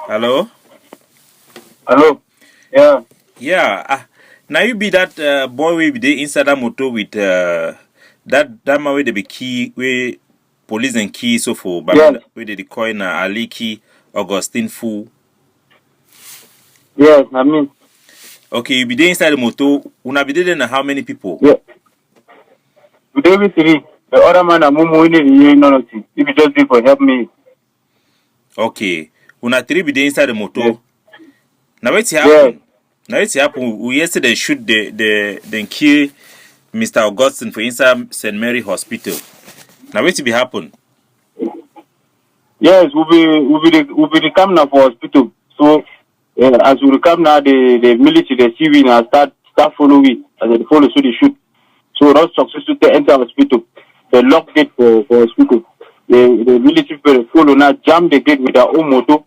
Hello? Hello. Yeah. Yeah. Now you be that boy we be there inside that motor with that man where they be key where police and key so for Yes. Bamenda where they coin Aliki Augustine Fu. Yes. I mean. Okay, you be there inside the motor. Una be there now how many people? Yeah. Today we three. The other man I'm moving in no nothing. If you just for help me. Okay. Una three be there inside the motor. Yes. Now what's Yes. happen? Now what's happen? We yesterday shoot the kill Mr. Augustine for inside St. Mary Hospital. Now what's be happen? Yes. We'll be the come now for hospital. So as we come now, the military the CV now start follow it as they follow so they shoot. So not successful to enter hospital. They lock gate for hospital. The military people follow now jam the gate with their own motor.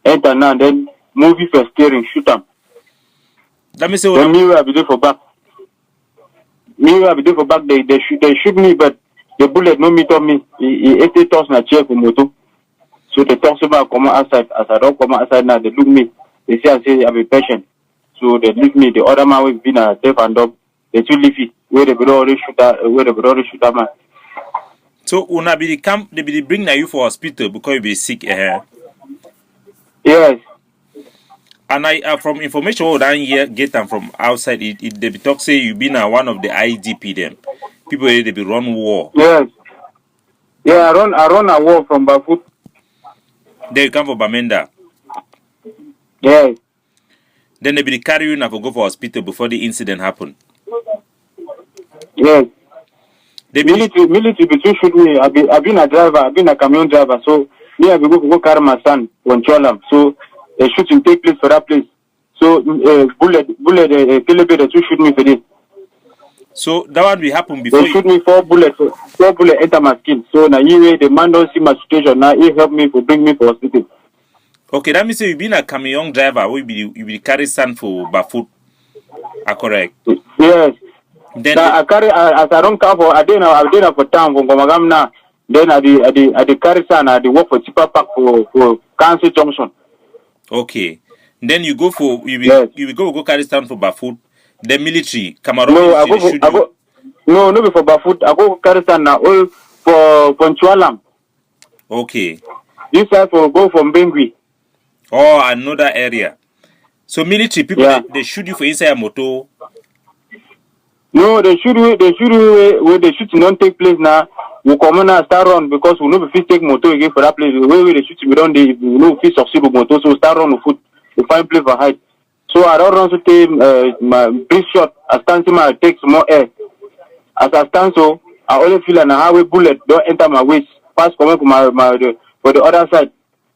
Enter now then move it for steering shoot them. Let me say Then me will be there for back. Me will be there for back. They shoot me, but the bullet no meet on me. He ate toss na chair for moto. So they toss about come outside. As I don't come outside now, they look me. They say I say I'm a patient. So they leave me. The other man will be na deaf and dumb. They too leave it. Where they already shoot that man. So una be the camp they be the bring na you for hospital because you be sick Yes. And I from information what I hear get them from outside it they be talk say you been one of the IDP them. People they be run war. Yes. Yeah, I run a war from Bafut. Then you come for Bamenda. Yes. Then they be the carry you now for go for hospital before the incident happen. Yes. They be Military between shoot me. I've been a driver. I've been a camion driver. So me I be go carry my son on Cholam. So the shooting take place for that place. So bullet Kelebe they two shoot me for this. so that one will happen before They shoot me four bullet enter my skin. So now the man don't see my situation. Now he help me to bring me for hospital. Okay, that means say you been a camion driver, you be carry son for Bafut. Are correct. Yes. Then Now I carry as I don't come for I did for town for Gomagam now. Then I carry son I work for Tipa Park for Council Junction. okay. Then you go for Yes. you will go carry stand for Bafut. The military, Cameroon No, I military, go, no be for Bafut. I go carry stand now all for Ponchualam. Okay. This side for go from Bengui. Or another area. So military people Yeah. they shoot you for inside a motor. No, they shoot where the shooting don't take place now. We come on and start run because we know if we take motor again for that place. Where the shooting we don't we know if we succeed with motor, so start run with foot. We find place for height. So I don't run to take my big shot. I stand to my take some more air. As I stand so, I only feel an highway bullet don't enter my waist. Pass coming for for the other side.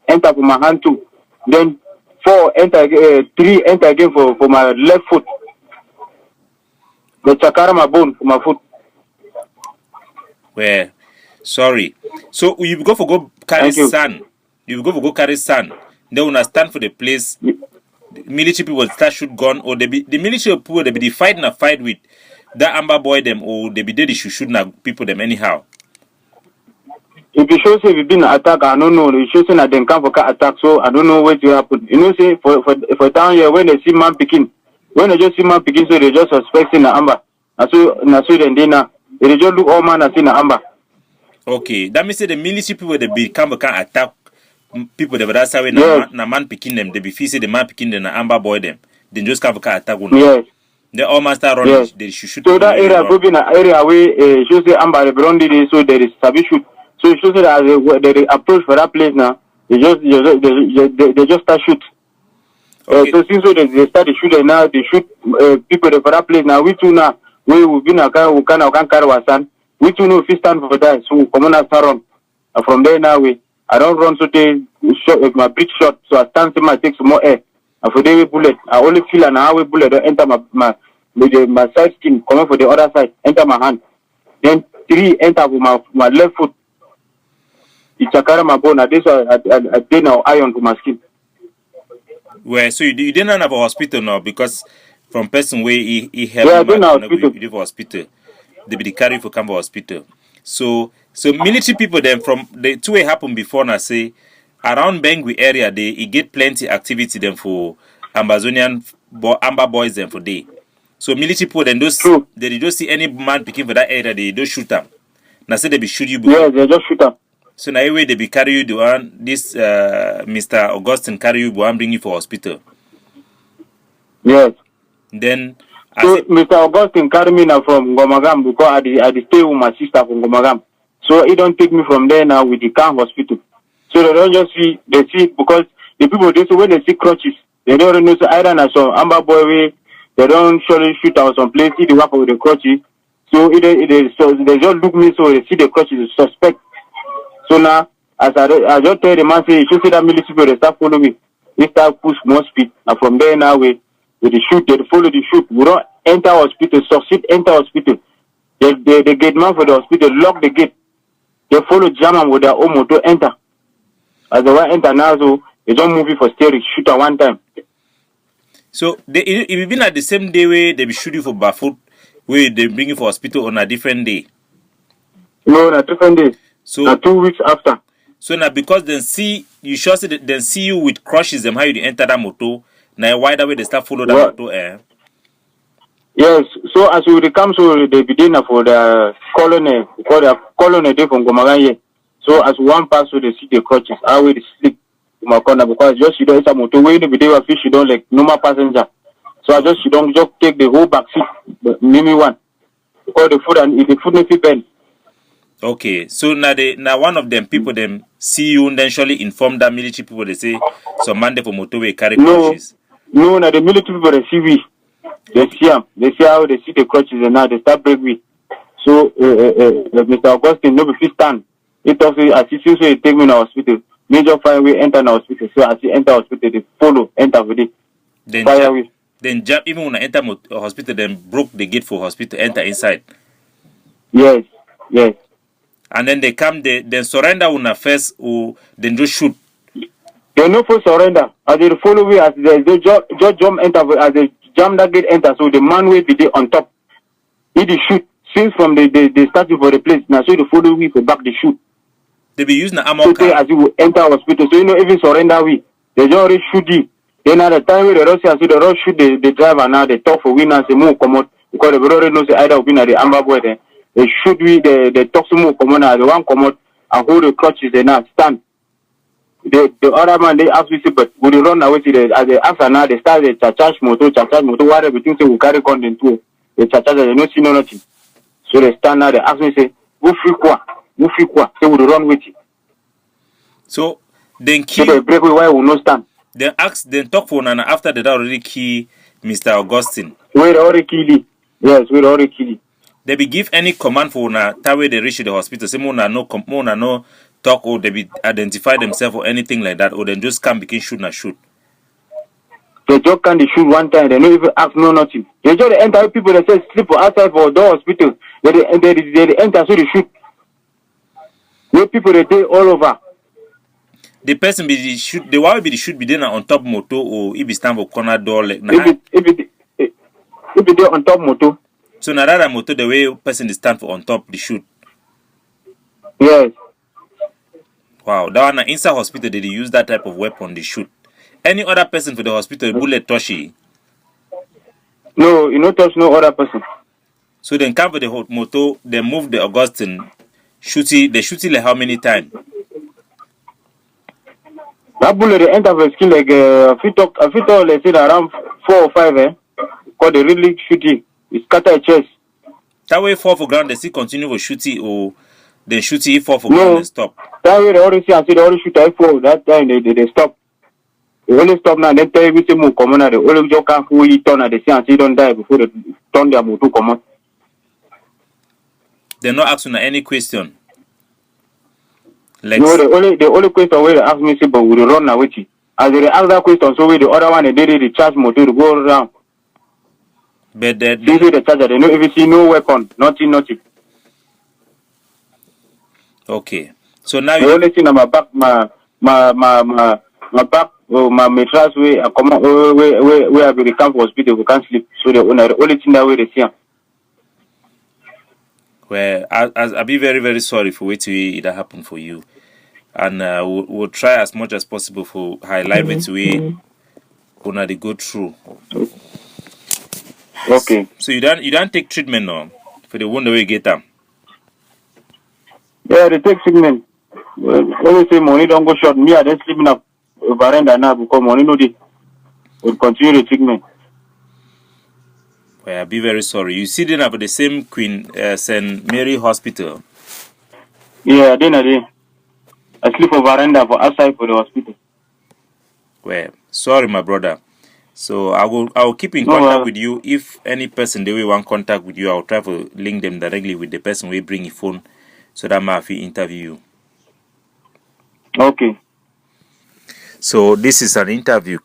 Enter for my hand too. Then three enter again for my left foot. The chakara my bone for my foot. Where sorry. So you go for go carry Thank you. sun. You go for go carry sun. Then when I stand for the place, the military people start shoot gun or the military people they be the fight with that amber boy them or they be there they shoot na people them anyhow. If you show say we been attack, I don't know. You show say that they come for attack, so I don't know what will happen. You know, say for down here when they see man picking, when they just see man picking, so they just suspect in the amber. And so then they just look all man and see in the amber. Okay, that means say the military people they be come can attack people that that's how Yes. na man picking them. They be feel say the man picking them na amber boy them. They just come for attack one. Yes. They all master run. Yes. They shoot. So that area go be an area where show say amber they belong there, so there is sabi shoot. So it shows that they approach for that place now. They just start shoot. Okay. So since they start the shooting now, they shoot people for that place now. We too now we will be now we can carry our son. We too know if we stand for that, so come on and start run. And from there now I don't run so they shot with my big shot, so I stand to take some more air. And for the bullet, I only feel an highway bullet don't enter my side skin, coming for the other side, enter my hand. Then three enter with my left foot. It's a carry my bone. I did now iron for my skin. Well, so you didn't have a hospital now because from person where he helped Yeah, I you didn't have hospital. you for hospital. They be the carry for come for hospital. So military people then from the two way happened before now say around Bengui area, they get plenty activity them for Ambazonian Amber boys them for day. So military people then those True. they don't see any man picking for that area, they don't shoot them. Now say they be shoot you. Yes, they just shoot them. So now way they be carry you the one this Mr. Augustine carry you go and bring you for hospital. Yes. Then So Mr. Augustine carry me now from Ngomagam because I dey stay with my sister from Ngomagam. So he don't take me from there now with the Kang hospital. So they don't just see, they see because the people they say when they see crutches, they don't know so either na some Amber boy way, they don't surely shoot out some place, see the work with the crutches. So they just look me so they see the crutches suspect. So now as I just tell the man say you should see that military people they start follow me. They start push more speed. And from there now we the shoot, they follow the shoot. We don't enter hospital, succeed enter hospital. The gate man for the hospital lock the gate. They follow German with their own motor enter. As they want enter now, so they don't move it for steering, shoot at one time. so it been at the same day where they be shoot you for barefoot, where they bring you for hospital on a different day. No, na different day. So Na 2 weeks after. so now because then see you sure say then see you with crushes them how you dey enter that motor. Now why that way they start follow that What? motor Yes, so as we come, so they be dinner for the colony, for the colony day from Gomaganye. So as one pass, so they see the crutches, how we sleep in my corner because just you don't have motor way to be there fish you don't like normal passenger. So I just you don't just take the whole back seat, but me one because the food and if the food no fit bend. Okay, so now one of them people them see you and then surely inform that military people they say some man there for motorway carry No, crutches. no, na the military people they see we. They see them. They see how they see the crutches and now they start break we. So Mr. Augustine no be fit stand. He talks as he sees so he take me to hospital. Major fire we enter in hospital. So as he enter hospital, they follow enter with it. Then Fire we. then jump even when I enter hospital, then broke the gate for hospital, enter inside. Yes, yes. And then they come, they then surrender una first or then just shoot. They no for surrender. As they follow we as they just jump enter as they jump that gate enter. So the man will be there on top. He dey shoot. Since from the starting for the place now, so they follow we for back the shoot. They be using the armor So car. as you enter hospital, so you know even surrender we. They just already shoot you. Then at the time where they don't see as they don't shoot the driver now, they talk for we now say move come out because they already know say either we na the Amber boy there. They shoot we they talk some move come out now, they want come out and hold the crutches they now stand. The other man they ask me say but we run away to the as they after now they start the charge motor whatever everything say we carry content too. The charge they no see no nothing. So they stand now they ask me say who free quoi? Say we run with you. So then So kill they break way why we no stand. then ask then talk for Nana after they already kill Mr. Augustine. We already kill it. Yes, we already kill it. They be give any command for una that way they reach the hospital. Say mona no talk or they be identify themselves or anything like that, or then just come begin shoot na shoot. They just can't shoot one time. They don't even ask no nothing. They just enter people. They say sleep outside for the hospital. They enter so they shoot. No people they take all over. The person be the shoot. The one be the shoot be then on top motor or if be stand for corner door like. If it there on top motor. So na that motor the way person dey stand for on top the shoot. Yes. Wow, that one na inside hospital they dey use that type of weapon they shoot. Any other person for the hospital bullet touch it. No, you no touch no other person. So then come for the motor, they move the Augustine, they shoot it like how many times? That bullet they enter for skin like I fit talk let's say around 4 or 5 because they really shoot it. It scatter chest. That way fall for ground, they still continue to shoot it or they shoot it fall for ground and stop. That way they already see and say they already shoot at 4. That time they stop. They only stop now, then tell you say move come on. They only just can't fully turn and they see and say don't die before they turn their motor come on. They not asking any question. Like No, the only question where they ask me say but we run now with you. As they ask that question, so where the other one they did the charge motor to go around. but they They say the charger, they no even see no weapon, nothing. okay. So now The you only thing on my back, my back, my mattress where I come out, where I be the camp hospital, we can't sleep. So the only thing that way they see. well, I be very very sorry for what that happened for you. and we'll try as much as possible for highlight it way una they go through. Okay. So you don't take treatment now for the wound the way you get them. Yeah, they take treatment. When we say money don't go short, me I just sleeping up veranda now because money no dey. We'll continue the treatment. Well, I'll be very sorry. You see, then about the same Queen St. Mary Hospital. Yeah, then I sleep for veranda for outside for the hospital. Well, sorry, my brother. So I will keep in No, contact with you. If any person they will want contact with you, I'll try to link them directly with the person who bring your phone, so that I can interview you. Okay. So this is an interview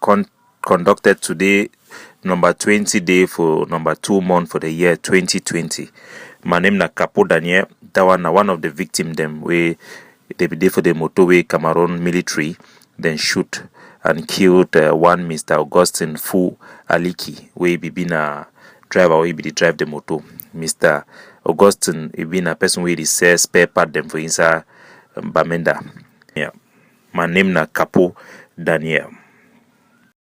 conducted today, number 20 day for number 2 month for the year 2020. My name na Capo Daniel. That one of the victim them where they be there for the motorway Cameroon military, then shoot and killed one Mr. Augustine Fu Aliki, where be been a driver, where be drive the motor. Mr. Augustine, he been a person where he says spare part them for inside Bamenda. Yeah. My name na Capo Daniel.